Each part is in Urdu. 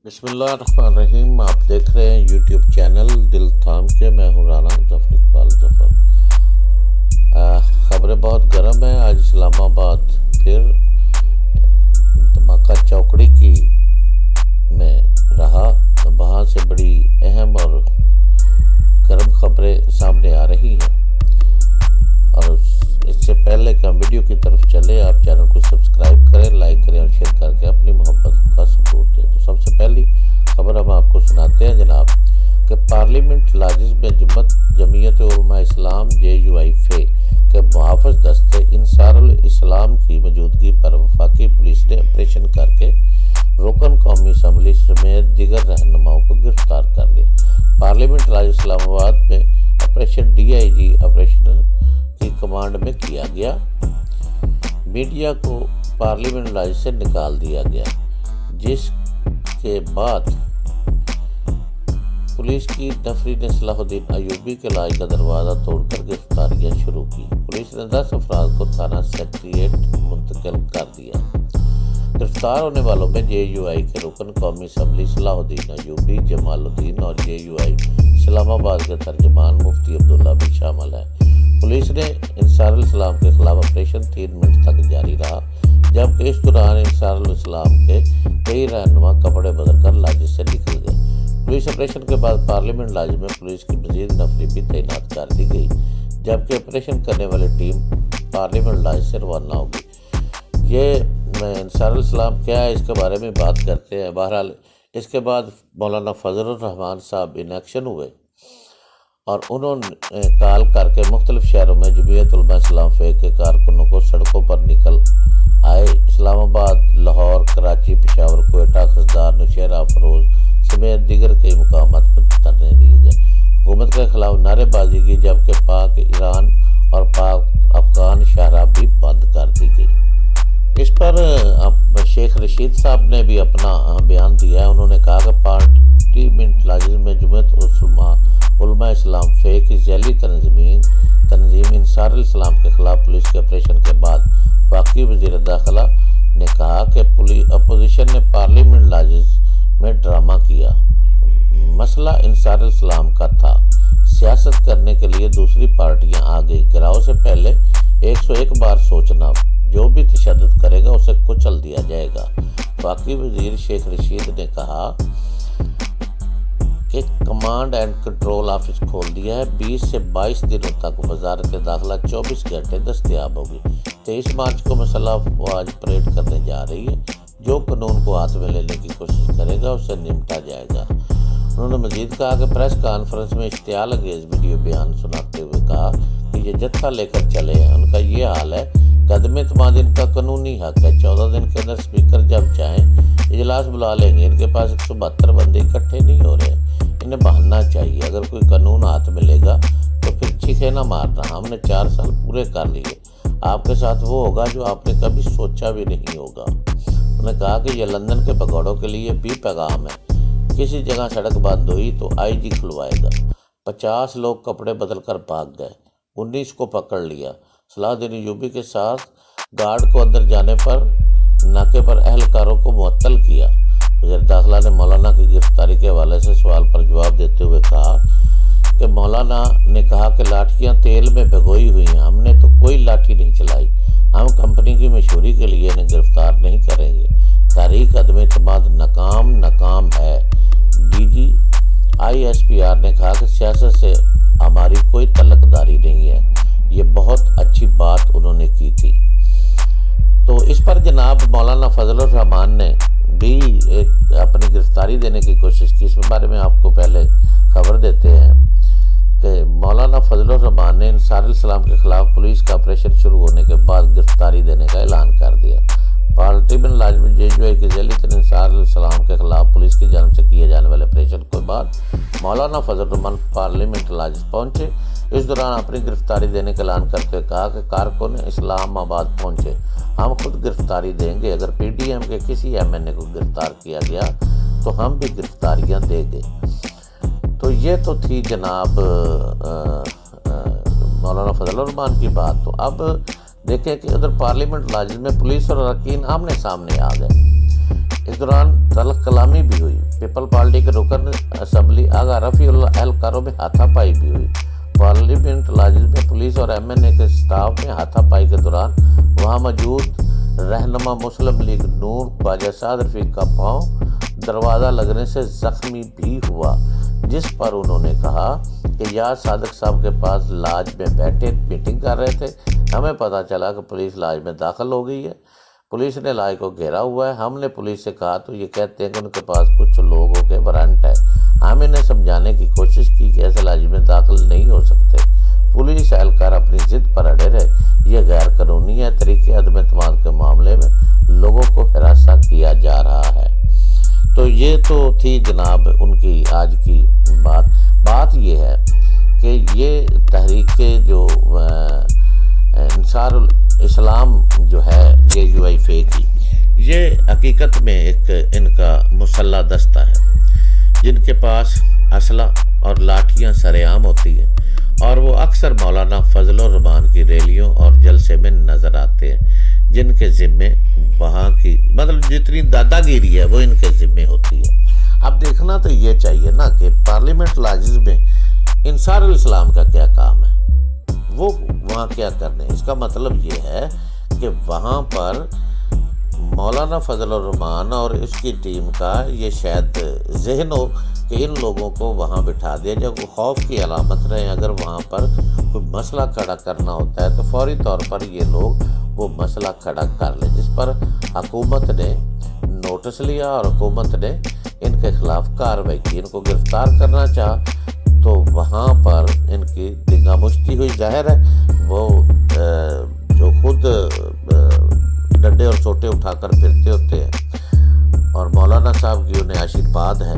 بسم اللہ الرحمن الرحیم۔ آپ دیکھ رہے ہیں یوٹیوب چینل دل تھام کے۔ میں ہوں رانا ظفر اقبال ظفر۔ خبریں بہت گرم ہیں۔ آج اسلام آباد پھر دھماکہ چوکڑی کی میں رہا، وہاں سے بڑی اہم اور گرم خبریں سامنے آ رہی ہیں۔ اور اس سے پہلے کہ ہم ویڈیو کی طرف چلے، آپ چینل کو سبسکرائب کریں، لائک کریں اور شیئر کر کے اپنی محبت کا ثبوت دیں۔ تو سب سے پہلی خبر ہم آپ کو سناتے ہیں جناب کہ پارلیمنٹ لاجز میں جمعیت علماء اسلام JUI فے کے محافظ دستے انصار الاسلام کی موجودگی پر وفاقی پولیس نے آپریشن کر کے رکن قومی اسمبلی سمیت دیگر رہنماؤں کو گرفتار کر لیا۔ پارلیمنٹ لاج اسلام آباد میں آپریشن DIG آپریشن کی کمانڈ میں کیا گیا۔ میڈیا کو پارلیمنٹ لاج سے نکال دیا گیا، جس کے بعد پولیس کی نفری نے صلاح الدین ایوبی کے لاج کا دروازہ توڑ کر گرفتاریاں شروع کی۔ پولیس نے 10 افراد کو تھانہ سیکریٹریٹ منتقل کر دیا۔ گرفتار ہونے والوں میں JUI کے رکن قومی اسمبلی صلاح الدین ایوبی، جمال الدین اور JUI اسلام آباد کے ترجمان مفتی عبداللہ بھی شامل ہیں۔ پولیس نے انصار الاسلام کے خلاف آپریشن 3 منٹ تک جاری رہا، جبکہ اس دوران انصار الاسلام کے کئی رہنما کپڑے بدل کر لاج سے نکل گئے۔ پولیس آپریشن کے بعد پارلیمنٹ لاج میں پولیس کی مزید نفری بھی تعینات کر دی گئی، جبکہ آپریشن کرنے والی ٹیم پارلیمنٹ لاج سے روانہ ہوگی۔ یہ انصار الاسلام کیا ہے، اس کے بارے میں بات کرتے ہیں۔ بہرحال اس کے بعد مولانا فضل الرحمان صاحب ان ایکشن ہوئے اور انہوں نے کال کر کے مختلف شہروں میں جمعیت علماء اسلام فے کے کارکنوں کو سڑکوں پر نکل آئے۔ اسلام آباد، لاہور، کراچی، پشاور، کوئٹہ، خضدار، نوشہرہ، فروز سمیت دیگر کئی مقامات پر دھرنے دیے گئے۔ حکومت کے خلاف نعرے بازی کی، جبکہ پاک ایران اور پاک افغان شاہراہ بھی بند کر دی گئی۔ اس پر شیخ رشید صاحب نے بھی اپنا بیان دیا ہے۔ انہوں نے کہا کہ پارلیمنٹ لاجز میں جمعیت علماء اسلام فے کی ذیلی تنظیم انصار الاسلام کے خلاف پولیس کے آپریشن کے بعد وفاقی وزیر داخلہ نے کہا کہ اپوزیشن نے پارلیمنٹ لاجز میں ڈرامہ کیا۔ مسئلہ انصار الاسلام کا تھا، سیاست کرنے کے لیے دوسری پارٹیاں آ گئی۔ گھراؤ سے پہلے 101 بار سوچنا، جو بھی تشدد کرے گا اسے کچل دیا جائے گا۔ وفاقی وزیر شیخ رشید نے کہا کہ کمانڈ اینڈ کنٹرول آفس کھول دیا ہے۔ 20 سے 22 دنوں تک وزارت داخلہ 24 گھنٹے دستیاب ہوگی۔ 23 مارچ کو مسلح افواج پریڈ کرنے جا رہی ہے۔ جو قانون کو ہاتھ میں لینے کی کوشش کرے گا اسے نمٹا جائے گا۔ انہوں نے مزید کہا کہ پریس کانفرنس میں اشتعال انگیز ویڈیو بیان سناتے ہوئے کہا کہ یہ جتھا لے کر چلے ہیں، ان کا یہ حال ہے کہ عدم اعتماد ان کا قانونی حق ہے۔ 14 دن کے اندر اسپیکر جب چاہیں اجلاس بلا لیں گے۔ ان کے پاس 172 بندے اکٹھے نہیں ہو رہے، انہیں بہاننا چاہیے۔ اگر کوئی قانون ہاتھ میں لے گا تو پھر چیخے نہ مارنا۔ ہم نے 4 سال پورے کر لیے، آپ کے ساتھ وہ ہوگا جو آپ نے کبھی سوچا بھی نہیں ہوگا۔ انہوں نے کہا کہ یہ لندن کے پگوڑوں کے لیے بھی پیغام ہے۔ کسی جگہ سڑک بند ہوئی تو IG کھلوائے گا۔ 50 لوگ کپڑے بدل کر بھاگ گئے، 19 کو پکڑ لیا۔ صلاح الدین ایوبی کے ساتھ گارڈ کو اندر جانے پر ناکے پر اہلکاروں کو معطل کیا۔ وزیر داخلہ نے مولانا کی گرفتاری کے حوالے سے سوال پر جواب دیتے ہوئے کہا کہ مولانا نے کہا کہ لاٹھیاں تیل میں بھگوئی ہوئی ہیں، ہم نے تو کوئی لاٹھی نہیں چلائی۔ ہم کمپنی کی مشہوری کے لیے انہیں گرفتار نہیں کریں گے۔ تحریک عدم اعتماد ناکام ہے۔ DG ISPR نے کہا کہ سیاست سے ہماری کوئی تعلق داری نہیں ہے۔ یہ بہت اچھی بات انہوں نے کی تھی۔ تو اس پر جناب مولانا فضل الرحمان نے بھی اپنی گرفتاری دینے کی کوشش کی۔ اس بارے میں آپ کو پہلے خبر دیتے ہیں کہ مولانا فضل الرحمان نے انصار الاسلام کے خلاف پولیس کا آپریشن شروع ہونے کے بعد گرفتاری دینے کا اعلان کر دیا۔ پارلیمنٹ لاج میں JUI کی ذیلی انصار الاسلام کے خلاف پولیس کی جانب سے کیے جانے والے آپریشن کے بعد مولانا فضل الرحمان پارلیمنٹ لاج پہنچے۔ اس دوران اپنی گرفتاری دینے کا اعلان کرتے ہوئے کہا کہ کارکن اسلام آباد پہنچے، ہم خود گرفتاری دیں گے۔ اگر PDM کے کسی MNA کو گرفتار کیا گیا تو ہم بھی گرفتاریاں دیں گے۔ تو یہ تو تھی جناب مولانا فضل الرحمان کی بات۔ تو اب دیکھیں کہ ادھر پارلیمنٹ لاجز میں پولیس اور اراکین آمنے سامنے آ گئے۔ اس دوران تلخ کلامی بھی ہوئی۔ پیپل پارٹی کے رکن اسمبلی آغا رفیع اللہ اہلکاروں میں ہاتھا پائی بھی ہوئی۔ پارلیمنٹ لاجز میں پولیس اور ایم این اے کے سٹاف میں ہاتھا پائی کے دوران وہاں موجود رہنما مسلم لیگ نون خواجہ سعد رفیق کا پاؤں دروازہ لگنے سے زخمی بھی ہوا، جس پر انہوں نے کہا کہ یار صادق صاحب کے پاس لاج میں بیٹھے میٹنگ کر رہے تھے، ہمیں پتہ چلا کہ پولیس لاج میں داخل ہو گئی ہے، پولیس نے لاج کو گھیرا ہوا ہے۔ ہم نے پولیس سے کہا تو یہ کہتے ہیں کہ ان کے پاس کچھ لوگوں کے وارنٹ ہے۔ ہم انہیں سمجھانے کی کوشش کی کہ ایسے لاج میں داخل نہیں ہو سکتے، پولیس اہلکار اپنی ضد پر اڑے رہے، یہ غیر قانونی ہے۔ طریقے عدم اعتماد کے معاملے میں لوگوں کو ہراساں کیا جا رہا ہے۔ تو یہ تو تھی جناب ان کی آج کی بات یہ ہے کہ یہ تحریک کے جو انصار الاسلام جو ہے JUIF کی، یہ حقیقت میں ایک ان کا مسلح دستہ ہے جن کے پاس اسلحہ اور لاٹھیاں سرعام ہوتی ہیں، اور وہ اکثر مولانا فضل الرحمان کی ریلیوں اور جلسے میں نظر آتے ہیں، جن کے ذمے وہاں کی مطلب جتنی دادا گیری ہے وہ ان کے ذمے ہوتی ہے۔ اب دیکھنا تو یہ چاہیے نا کہ پارلیمنٹ لاجز میں انصار الاسلام کا کیا کام ہے، وہ وہاں کیا کرنے ہیں۔ اس کا مطلب یہ ہے کہ وہاں پر مولانا فضل الرحمان اور اس کی ٹیم کا یہ شاید ذہن ہو کہ ان لوگوں کو وہاں بٹھا دیا جائے، وہ خوف کی علامت رہے۔ اگر وہاں پر کوئی مسئلہ کھڑا کرنا ہوتا ہے تو فوری طور پر یہ لوگ وہ مسئلہ کھڑا کر لیں، جس پر حکومت نے نوٹس لیا اور حکومت نے ان کے خلاف کارروائی کی، ان کو گرفتار کرنا چاہا تو وہاں پر ان کی دنگا مشتی ہوئی۔ ظاہر ہے وہ جو خود ڈنڈے اور سوٹے اٹھا کر پھرتے ہوتے ہیں اور مولانا صاحب کی انہیں آشیرواد ہے،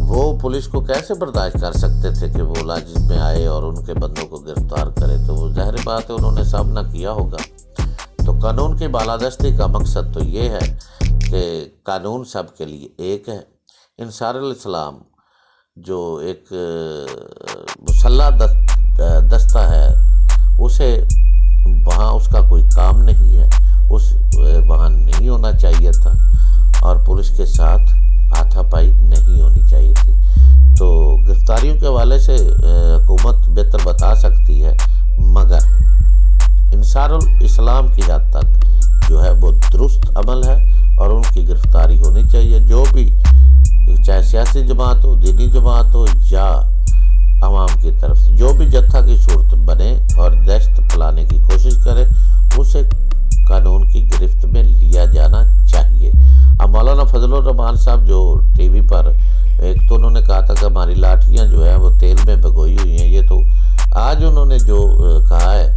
وہ پولیس کو کیسے برداشت کر سکتے تھے کہ وہ لاجز میں آئے اور ان کے بندوں کو گرفتار کرے؟ تو وہ ظاہر بات ہے انہوں نے سامنا کیا ہوگا۔ تو قانون کی بالادستی کا مقصد تو یہ ہے کہ قانون سب کے لیے ایک ہے۔ انصار الاسلام جو ایک مسلح دستہ ہے، اسے وہاں اس کا کوئی کام نہیں ہے، وہاں نہیں ہونا چاہیے تھا، اور پولیس کے ساتھ ہاتھا پائی نہیں ہونی چاہیے تھی۔ تو گرفتاریوں کے حوالے سے حکومت بہتر بتا سکتی ہے، مگر انصار الاسلام کی حد تک جو ہے وہ درست عمل ہے اور ان کی گرفتاری ہونی چاہیے۔ جو بھی چاہے سیاسی جماعت ہو، دینی جماعت ہو یا عوام کی طرف سے جو بھی جتھا کی صورت بنے اور دہشت پھیلانے کی کوشش کرے، اسے قانون کی گرفت میں لیا جانا چاہیے۔ اب مولانا فضل الرحمان صاحب جو ٹی وی پر ایک تو انہوں نے کہا تھا کہ ہماری لاٹھیاں جو ہیں وہ تیل میں بھگوئی ہوئی ہیں، یہ تو آج انہوں نے جو کہا ہے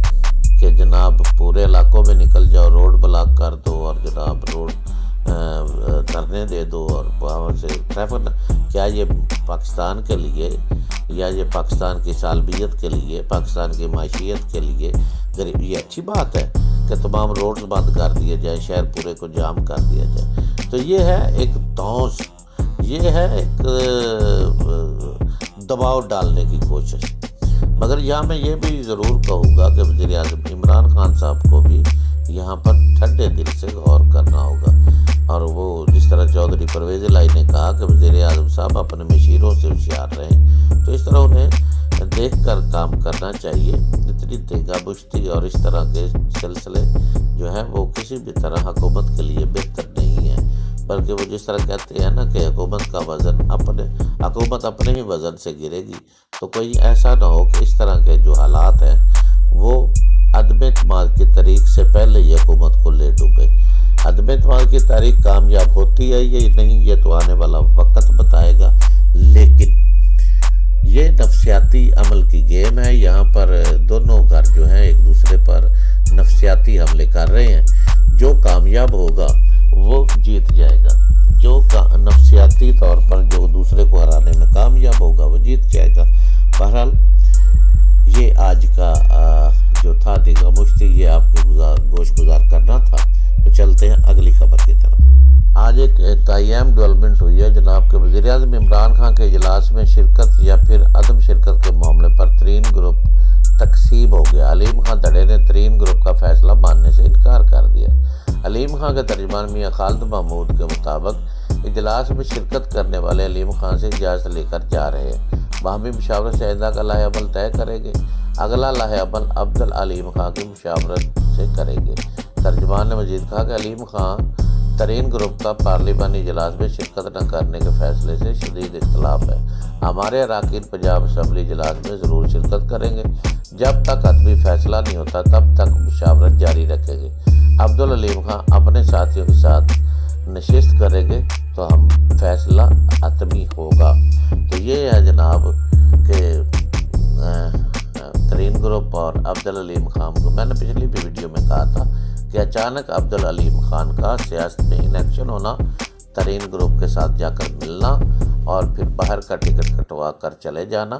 کہ جناب پورے علاقوں میں نکل جاؤ، روڈ بلاک کر دو اور جناب روڈ دھرنے دے دو اور وہاں سے ٹریفک، کیا یہ پاکستان کے لیے یا یہ پاکستان کی سالمیت کے لیے، پاکستان کی معیشیت کے لیے یہ اچھی بات ہے کہ تمام روڈز بند کر دیے جائیں، شہر پورے کو جام کر دیا جائے؟ تو یہ ہے ایک دھونس، یہ ہے ایک دباؤ ڈالنے کی کوشش۔ مگر یہاں میں یہ بھی ضرور کہوں گا کہ وزیر اعظم عمران خان صاحب کو بھی یہاں پر ٹھنڈے دل سے غور کرنا ہوگا، اور وہ جس طرح چودھری پرویز الہی نے کہا کہ وزیر اعظم صاحب اپنے مشیروں سے ہوشیار رہیں، تو اس طرح انہیں دیکھ کر کام کرنا چاہیے۔ اتنی دنگا مشتی اور اس طرح کے سلسلے جو ہیں وہ کسی بھی طرح حکومت کے لیے بہتر نہیں ہے، بلکہ وہ جس طرح کہتے ہیں نا کہ حکومت کا وزن حکومت اپنے ہی وزن سے گرے گی، تو کوئی ایسا نہ ہو کہ اس طرح کے جو حالات ہیں وہ عدم اعتماد کی تاریخ سے پہلے یہ حکومت کو لے ڈوبے۔ عدم اعتماد کی تاریخ کامیاب ہوتی ہے یا نہیں، یہ تو آنے والا وقت بتائے گا، لیکن یہ نفسیاتی عمل کی گیم ہے۔ یہاں پر دونوں گھر جو ہیں ایک دوسرے پر نفسیاتی حملے کر رہے ہیں۔ جو کامیاب ہوگا وہ جیت جائے گا، جو نفسیاتی طور پر جو دوسرے کو ہرانے میں کامیاب ہوگا وہ جیت جائے گا۔ بہرحال یہ آج کا جو تھا دنگا مشتی، یہ آپ کے گوش گزار کرنا تھا۔ تو چلتے ہیں اگلی خبر کی طرف۔ آج ایک اہم ڈیولپمنٹ ہوئی ہے جناب کہ وزیر اعظم عمران خان کے اجلاس میں شرکت یا پھر عدم شرکت کے معاملے پر ترین گروپ تقسیم ہو گیا۔ علیم خان دھڑے نے ترین گروپ کا فیصلہ ماننے سے انکار کر دیا۔ علیم خان کے ترجمان میاں خالد محمود کے مطابق اجلاس میں شرکت کرنے والے علیم خان سے اجازت لے کر جا رہے ہیں۔ باہمی مشاورت سے آئندہ کا لائحہ عمل طے کریں گے۔ اگلا لائحہ عمل عبدالعلیم خان کی مشاورت سے کریں گے۔ ترجمان نے مزید کہا کہ علیم خان ترین گروپ کا پارلیمانی اجلاس میں شرکت نہ کرنے کے فیصلے سے شدید اختلاف ہے۔ ہمارے اراکین پنجاب اسمبلی اجلاس میں ضرور شرکت کریں گے۔ جب تک حتمی فیصلہ نہیں ہوتا تب تک مشاورت جاری رکھیں گے۔ عبدالعلیم خان اپنے ساتھیوں کے ساتھ نشست کریں گے تو ہم فیصلہ حتمی ہوگا۔ تو یہ ہے جناب کہ ترین گروپ اور عبدالعلیم خان کو میں نے پچھلی بھی ویڈیو میں کہا تھا کہ اچانک عبدالعلیم خان کا سیاست میں انیکشن ہونا، ترین گروپ کے ساتھ جا کر ملنا اور پھر باہر کا ٹکٹ کٹوا کر چلے جانا،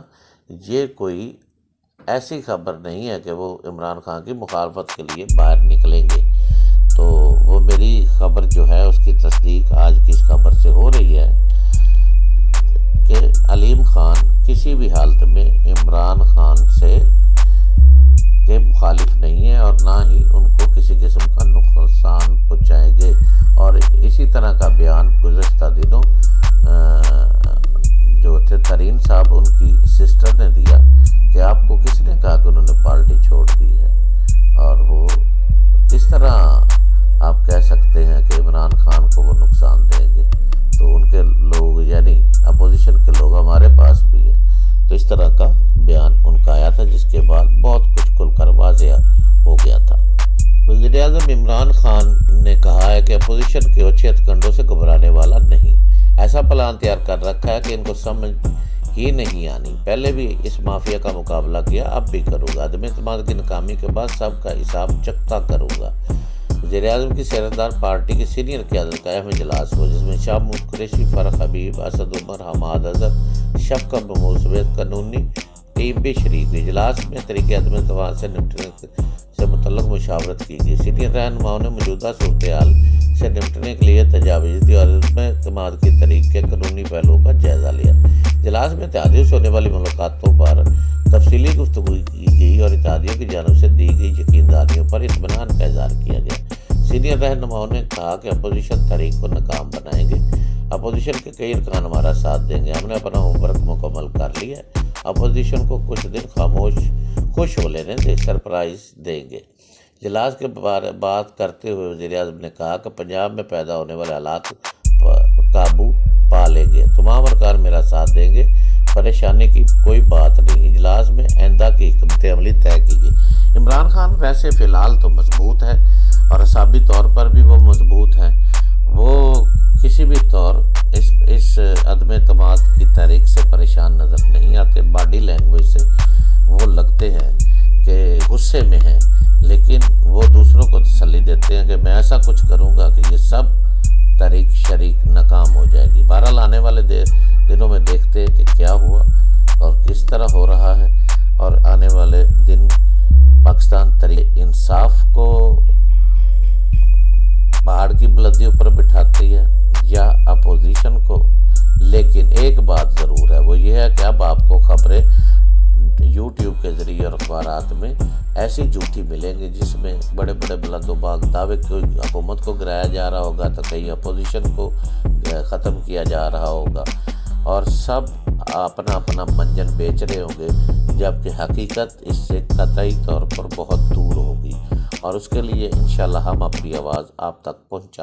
یہ کوئی ایسی خبر نہیں ہے کہ وہ عمران خان کی مخالفت کے لیے باہر نکلیں گے۔ تو وہ میری خبر جو ہے اس کی تصدیق آج کی اس خبر سے ہو رہی ہے کہ علیم خان کسی بھی حالت میں عمران خان سے کے مخالف نہیں ہے اور نہ ہی ان کو کسی قسم کا نقصان پہنچائیں گے۔ اور اسی طرح کا بیان گزشتہ دنوں جو تھے ترین صاحب ان کی سسٹر نے دیا کہ آپ کو کس نے کہا کہ انہوں نے پارٹی چھوڑ دی ہے، اور وہ کس طرح آپ کہہ سکتے ہیں کہ عمران خان کو وہ نقصان دیں گے۔ تو ان کے لوگ یعنی اپوزیشن کے لوگ ہمارے پاس بھی ہیں۔ تو اس طرح کا بیان ان کا آیا تھا جس کے بعد بہت کچھ کھل کر واضح ہو گیا تھا۔ وزیر اعظم عمران خان نے کہا ہے کہ اپوزیشن کے اچھے ہتھکنڈوں سے گھبرانے والا نہیں، ایسا پلان تیار کر رکھا ہے کہ ان کو سمجھ ہی نہیں آنی۔ پہلے بھی اس مافیا کا مقابلہ کیا، اب بھی کروں گا۔ عدم اعتماد کی ناکامی کے بعد سب کا حساب چکتا کروں گا۔ وزیر اعظم کی سیرتدار پارٹی کی سینئر قیادت کا اہم اجلاس ہوا جس میں شاہ محمود قریشی، فرح حبیب، اسد عمر، حماد اظہر، شفقت محمود سمیت قانونی ٹیم بھی شریک ہوئی۔ اجلاس میں طریقے عدم اعتماد سے نمٹنے سے متعلق مشاورت کی گئی۔ سینئر رہنماؤں نے موجودہ صورتحال سے نمٹنے کے لیے تجاویز دی اور عدم اعتماد کی تحریک کے قانونی پہلوؤں کا جائزہ لیا۔ اجلاس میں اتحادیوں سے ہونے والی ملاقاتوں پر تفصیلی گفتگو کی گئی اور اتحادیوں کی جانب سے دی گئی یقینداریوں پر اطمینان کا اظہار کیا گیا۔ سینئر رہنماؤں نے کہا کہ اپوزیشن تحریک کو ناکام بنائیں گے۔ اپوزیشن کے کئی ارکان ہمارا ساتھ دیں گے۔ ہم نے اپنا ہوم ورک مکمل کر لیا ہے۔ اپوزیشن کو کچھ دن خوش ہو لینے دیں، سرپرائز دیں گے۔ اجلاس کے بارے بات کرتے ہوئے وزیر اعظم نے کہا کہ پنجاب میں پیدا ہونے والے حالات قابو پا لیں گے، تمام ارکان میرا ساتھ دیں گے، پریشانی کی کوئی بات نہیں۔ اجلاس میں آئندہ کی حکمت عملی طے کیجیے۔ عمران خان ویسے فی الحال تو مضبوط ہے اور اعصابی طور پر بھی وہ مضبوط ہیں۔ وہ کسی بھی طور اس عدم اعتماد کی تحریک سے پریشان نظر نہیں آتے۔ باڈی لینگویج سے وہ لگتے ہیں کہ غصے میں ہیں، لیکن وہ دوسروں کو تسلی دیتے ہیں کہ میں ایسا کچھ کروں گا کہ یہ سب تحریک شریک ناکام ہو جائے گی۔ بہرحال آنے والے دنوں میں دیکھتے ہیں کہ کیا ہوا اور کس طرح ہو رہا ہے، اور آنے والے دن پاکستان تحریک انصاف کو پہاڑ کی بلندیوں پر بٹھاتی ہے یا اپوزیشن کو۔ لیکن ایک بات ضرور ہے، وہ یہ ہے کہ اب آپ کو خبریں یوٹیوب کے ذریعے اور اخبارات میں ایسی جھوٹی ملیں گی جس میں بڑے بڑے بلند و باغ دعوے کوئی حکومت کو گرایا جا رہا ہوگا تو کہیں اپوزیشن کو ختم کیا جا رہا ہوگا، اور سب اپنا اپنا منجن بیچ رہے ہوں گے، جبکہ حقیقت اس سے قطعی طور پر بہت دور ہوگی، اور اس کے لیے انشاءاللہ ہم اپنی آواز آپ تک پہنچا